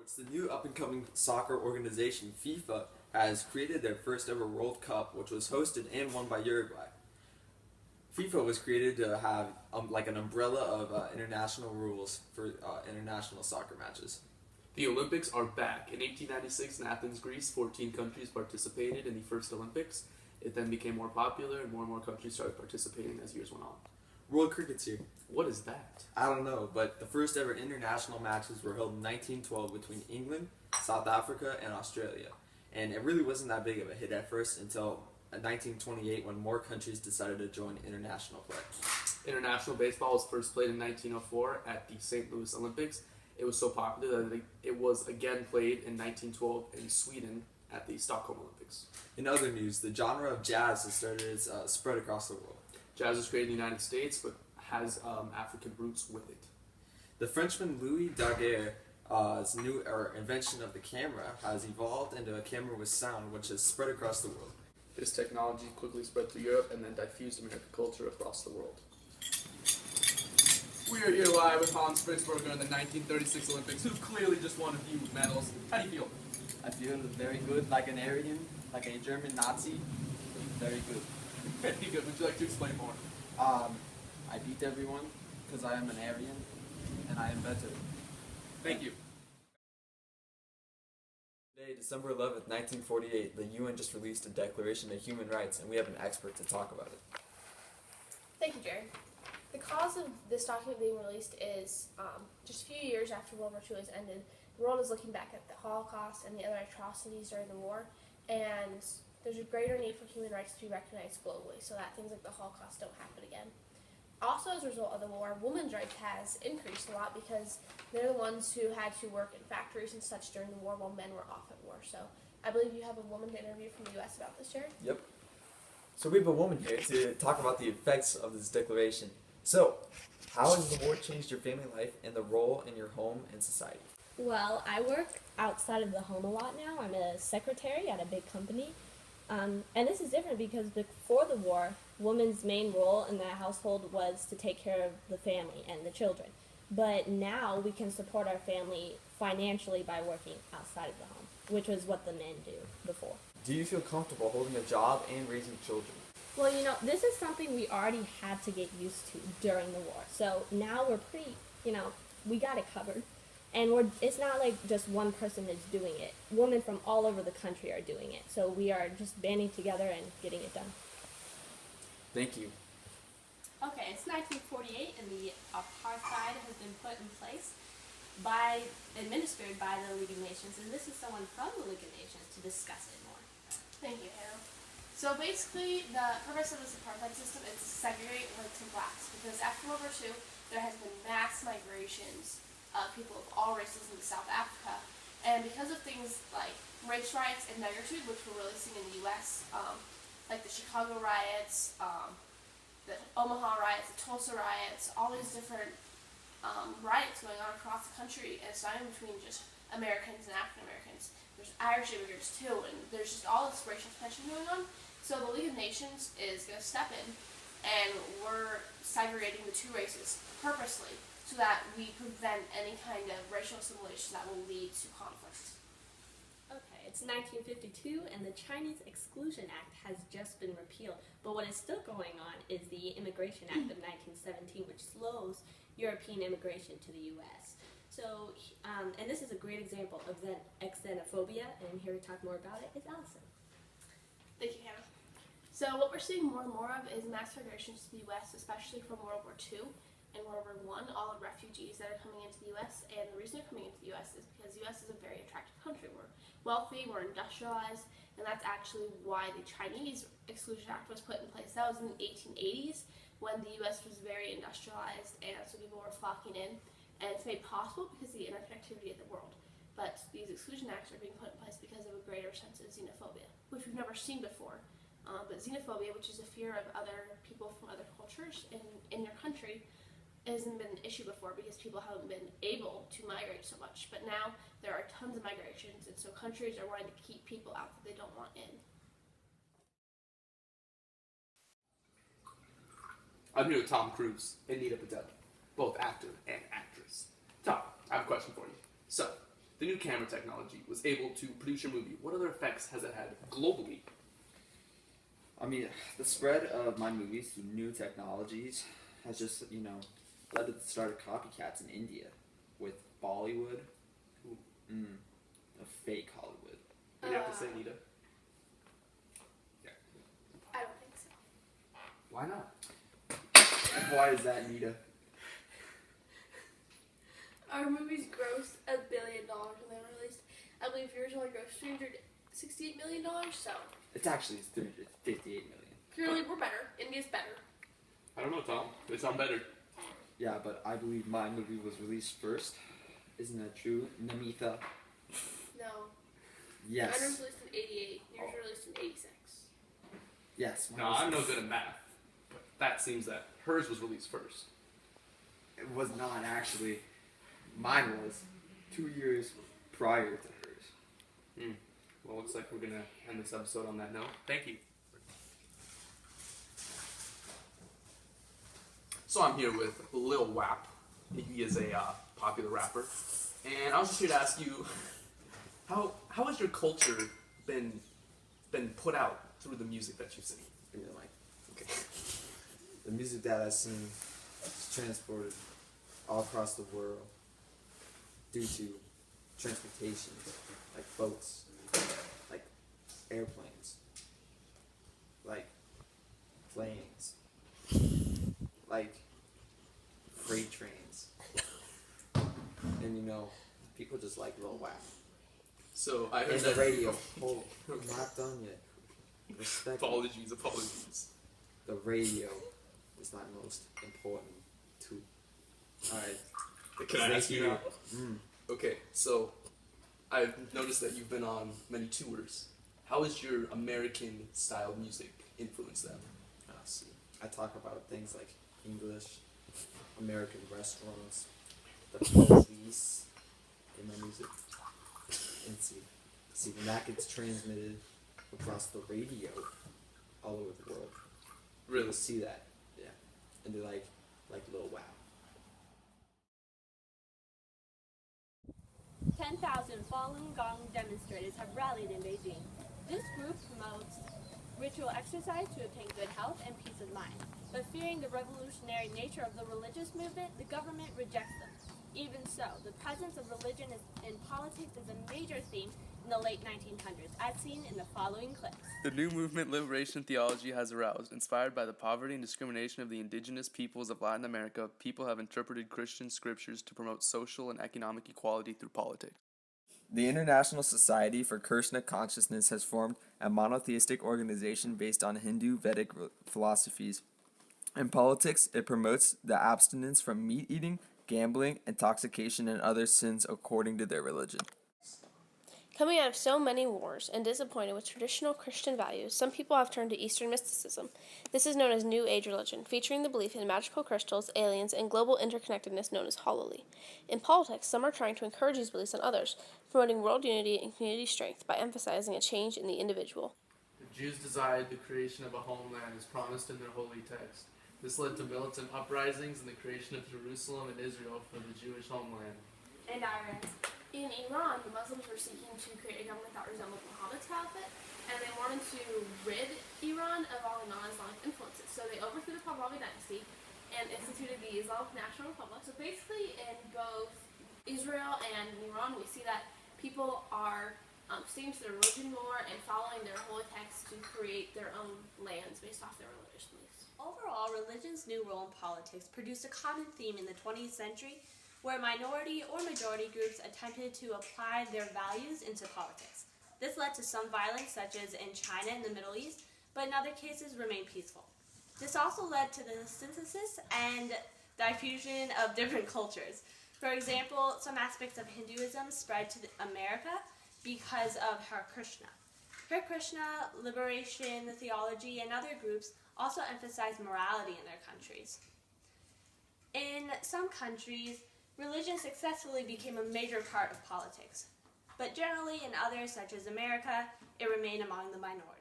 sports, the new up-and-coming soccer organization FIFA has created their first ever World Cup, which was hosted and won by Uruguay. FIFA was created to have like an umbrella of international rules for international soccer matches. The Olympics are back. In 1896 in Athens, Greece, 14 countries participated in the first Olympics. It then became more popular and more countries started participating as years went on. World Cricket's here. What is that? I don't know, but the first ever international matches were held in 1912 between England, South Africa, and Australia. And it really wasn't that big of a hit at first until 1928 when more countries decided to join international play. International baseball was first played in 1904 at the St. Louis Olympics. It was so popular that it was again played in 1912 in Sweden at the Stockholm Olympics. In other news, the genre of jazz has started its spread across the world. Jazz was created in the United States, but has African roots with it. The Frenchman Louis Daguerre's new invention of the camera has evolved into a camera with sound, which has spread across the world. This technology quickly spread through Europe and then diffused American culture across the world. We are here live with Hans Fritzberger in the 1936 Olympics, who clearly just won a few medals. How do you feel? I feel very good, like an Aryan, like a German Nazi. Very good. Very good. Would you like to explain more? I beat everyone because I am an Aryan, and I am better. Thank you. Today, December 11th, 1948, the UN just released a Declaration of Human Rights, and we have an expert to talk about it. Thank you, Jared. The cause of this document being released is just a few years after World War II has ended, the world is looking back at the Holocaust and the other atrocities during the war, and there's a greater need for human rights to be recognized globally so that things like the Holocaust don't happen again. Also, as a result of the war, women's rights has increased a lot because they're the ones who had to work in factories and such during the war while men were off at war. So I believe you have a woman to interview from the U.S. about this, Jared? Yep. So we have a woman here to talk about the effects of this declaration. So, how has the war changed your family life and the role in your home and society? Well, I work outside of the home a lot now. I'm a secretary at a big company. And this is different because before the war, women's main role in the household was to take care of the family and the children. But now we can support our family financially by working outside of the home, which was what the men do before. Do you feel comfortable holding a job and raising children? Well, this is something we already had to get used to during the war. So now we're pretty, we got it covered. And it's not like just one person is doing it. Women from all over the country are doing it. So we are just banding together and getting it done. Thank you. Okay, it's 1948 and the apartheid has been put in place administered by the League of Nations, and this is someone from the League of Nations to discuss it more. Thank you, Hannah. So basically, the purpose of this apartheid system is to segregate whites and blacks, because after World War II, there has been mass migrations of people of all races into South Africa, and because of things like race riots and negritude, which we're really seeing in the U.S., like the Chicago riots, the Omaha riots, the Tulsa riots, all these different riots going on across the country, and it's not even between just Americans and African Americans. There's Irish immigrants too, and there's just all this racial tension going on. So the League of Nations is going to step in, and we're segregating the two races purposely so that we prevent any kind of racial assimilation that will lead to conflict. Okay, it's 1952 and the Chinese Exclusion Act has just been repealed. But what is still going on is the Immigration Act of 1917, which slows European immigration to the U.S. So, and this is a great example of xenophobia, and here to talk more about it is Allison. Thank you, Hannah. So what we're seeing more and more of is mass migrations to the U.S., especially from World War II and World War I, all the refugees that are coming into the U.S. And the reason they're coming into the U.S. is because the U.S. is a very attractive country. We're wealthy, we're industrialized, and that's actually why the Chinese Exclusion Act was put in place. That was in the 1880s when the U.S. was very industrialized, and so people were flocking in. And it's made possible because of the interconnectivity of the world. But these exclusion acts are being put in place because of a greater sense of xenophobia, which we've never seen before. But xenophobia, which is a fear of other people from other cultures in your country, hasn't been an issue before because people haven't been able to migrate so much. But now there are tons of migrations, and so countries are wanting to keep people out that they don't want in. I'm here with Tom Cruise and Nita Patel, both actor and actress. Tom, I have a question for you. So, the new camera technology was able to produce your movie, what other effects has it had globally? I mean, the spread of my movies through new technologies has just, led to the start of copycats in India with Bollywood. A fake Hollywood. What do you have to say, Nita? I don't think so. Why not? Why is that, Nita? Our movies grossed $1 billion when they were released. I believe yours only grossed $368 million, so It's actually $358 million. clearly we're better. India's better. I don't know, Tom. They sound better. Yeah, but I believe my movie was released first. Isn't that true, Namitha? No. Yes. Mine was released in 88. Yours were released in 86. Yes. No, I'm no good at math. But that seems that hers was released first. It was not actually. Mine was 2 years prior to hers. Well, looks like we're going to end this episode on that note. Thank you. So I'm here with Lil Wap. He is a popular rapper. And I was just here to ask you, how has your culture been put out through the music that you sing? Okay. The music that I sing is transported all across the world due to transportation, like boats, like airplanes, like planes, like freight trains, and people just like Lil Wap. So I heard And the that radio. Hold, I'm not done yet. Respect. Apologies. The radio is my most important tool. Alright. Can I ask you now? Mm. Okay, so I've noticed that you've been on many tours. How has your American style music influenced them? See, I talk about things like English, American restaurants, the police in my music. And see when that gets transmitted across the radio all over the world. Really? People see that. Yeah. And they're like Lil Wow. 10,000 Falun Gong demonstrators have rallied in Beijing. This group promotes ritual exercise to obtain good health and peace of mind. But fearing the revolutionary nature of the religious movement, the government rejects them. Even so, the presence of religion in politics is a major theme in the late 1900s, as seen in the following clips. The new movement liberation theology has aroused. Inspired by the poverty and discrimination of the indigenous peoples of Latin America, people have interpreted Christian scriptures to promote social and economic equality through politics. The International Society for Krishna Consciousness has formed a monotheistic organization based on Hindu Vedic philosophies. In politics, it promotes the abstinence from meat eating, gambling, intoxication, and other sins according to their religion. Coming out of so many wars and disappointed with traditional Christian values, some people have turned to Eastern mysticism. This is known as New Age religion, featuring the belief in magical crystals, aliens, and global interconnectedness known as Hololi. In politics, some are trying to encourage these beliefs on others, promoting world unity and community strength by emphasizing a change in the individual. The Jews desired the creation of a homeland as promised in their holy text. This led to militant uprisings and the creation of Jerusalem and Israel for the Jewish homeland. And Iran. In Iran, the Muslims were seeking to create a government that resembled Muhammad's caliphate, and they wanted to rid Iran of all the non-Islamic influences. So they overthrew the Pahlavi dynasty and instituted the Islamic National Republic. So basically, in both Israel and Iran, we see that people are sticking to their religion more and following their holy texts to create their own lands based off their religious beliefs. Overall, religion's new role in politics produced a common theme in the 20th century where minority or majority groups attempted to apply their values into politics. This led to some violence, such as in China and the Middle East, but in other cases remained peaceful. This also led to the synthesis and diffusion of different cultures. For example, some aspects of Hinduism spread to America because of Hare Krishna. Hare Krishna, liberation theology, and other groups also emphasize morality in their countries. In some countries, religion successfully became a major part of politics, but generally in others, such as America, it remained among the minority.